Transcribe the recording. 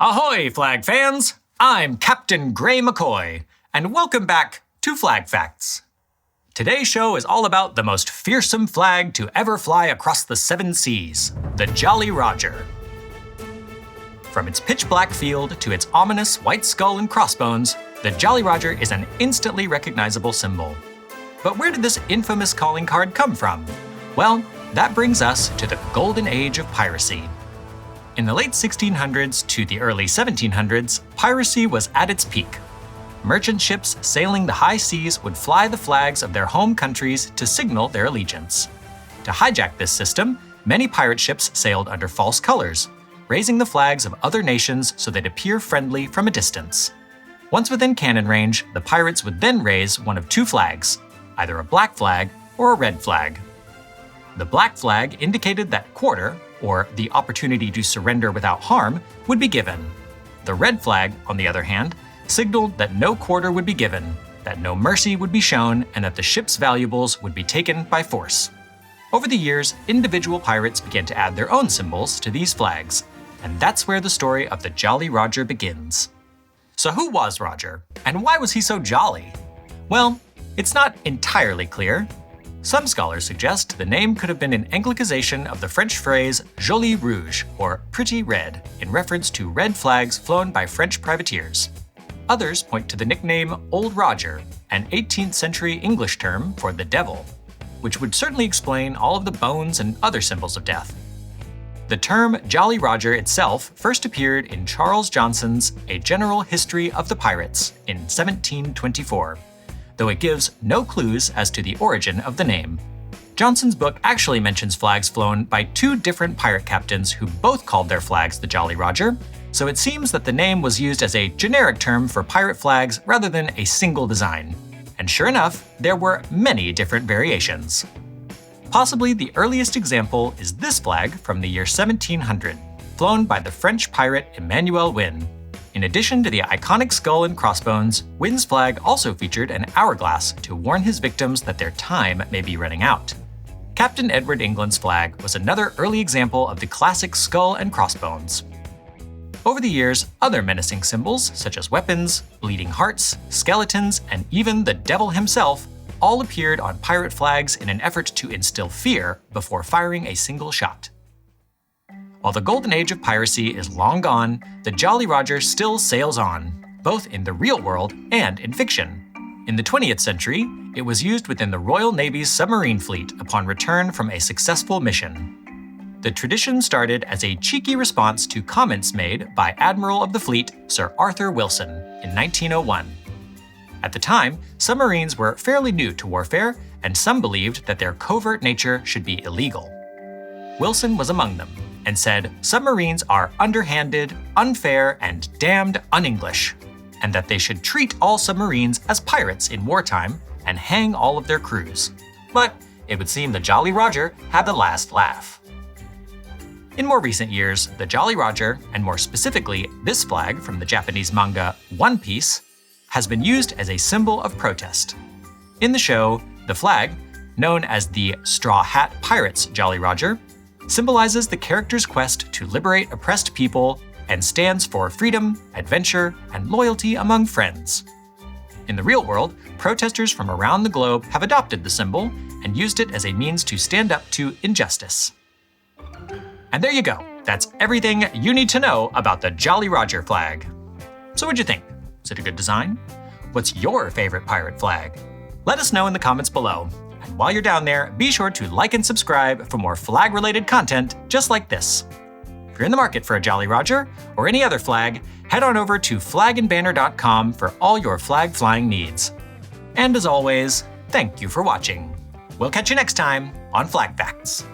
Ahoy, flag fans! I'm Captain Gray McCoy, and welcome back to Flag Facts. Today's show is all about the most fearsome flag to ever fly across the 7 seas, the Jolly Roger. From its pitch-black field to its ominous white skull and crossbones, the Jolly Roger is an instantly recognizable symbol. But where did this infamous calling card come from? Well, that brings us to the golden age of piracy. In the late 1600s to the early 1700s, piracy was at its peak. Merchant ships sailing the high seas would fly the flags of their home countries to signal their allegiance. To hijack this system, many pirate ships sailed under false colors, raising the flags of other nations so they'd appear friendly from a distance. Once within cannon range, the pirates would then raise one of 2 flags, either a black flag or a red flag. The black flag indicated that quarter, or the opportunity to surrender without harm, would be given. The red flag, on the other hand, signaled that no quarter would be given, that no mercy would be shown, and that the ship's valuables would be taken by force. Over the years, individual pirates began to add their own symbols to these flags, and that's where the story of the Jolly Roger begins. So who was Roger, and why was he so jolly? Well, it's not entirely clear. Some scholars suggest the name could have been an Anglicization of the French phrase joli rouge, or pretty red, in reference to red flags flown by French privateers. Others point to the nickname Old Roger, an 18th century English term for the devil, which would certainly explain all of the bones and other symbols of death. The term Jolly Roger itself first appeared in Charles Johnson's A General History of the Pirates in 1724. Though it gives no clues as to the origin of the name. Johnson's book actually mentions flags flown by 2 different pirate captains who both called their flags the Jolly Roger, so it seems that the name was used as a generic term for pirate flags rather than a single design. And sure enough, there were many different variations. Possibly the earliest example is this flag from the year 1700, flown by the French pirate Emmanuel Wynne. In addition to the iconic skull and crossbones, Wynne's flag also featured an hourglass to warn his victims that their time may be running out. Captain Edward England's flag was another early example of the classic skull and crossbones. Over the years, other menacing symbols, such as weapons, bleeding hearts, skeletons, and even the devil himself, all appeared on pirate flags in an effort to instill fear before firing a single shot. While the golden age of piracy is long gone, the Jolly Roger still sails on, both in the real world and in fiction. In the 20th century, it was used within the Royal Navy's submarine fleet upon return from a successful mission. The tradition started as a cheeky response to comments made by Admiral of the Fleet Sir Arthur Wilson in 1901. At the time, submarines were fairly new to warfare, and some believed that their covert nature should be illegal. Wilson was among them, and said submarines are underhanded, unfair, and damned un-English, and that they should treat all submarines as pirates in wartime and hang all of their crews. But it would seem the Jolly Roger had the last laugh. In more recent years, the Jolly Roger, and more specifically this flag from the Japanese manga One Piece, has been used as a symbol of protest. In the show, the flag, known as the Straw Hat Pirates Jolly Roger, symbolizes the character's quest to liberate oppressed people and stands for freedom, adventure, and loyalty among friends. In the real world, protesters from around the globe have adopted the symbol and used it as a means to stand up to injustice. And there you go. That's everything you need to know about the Jolly Roger flag. So what'd you think? Is it a good design? What's your favorite pirate flag? Let us know in the comments below. And while you're down there, be sure to like and subscribe for more flag-related content just like this. If you're in the market for a Jolly Roger or any other flag, head on over to FlagandBanner.com for all your flag flying needs. And as always, thank you for watching. We'll catch you next time on Flag Facts.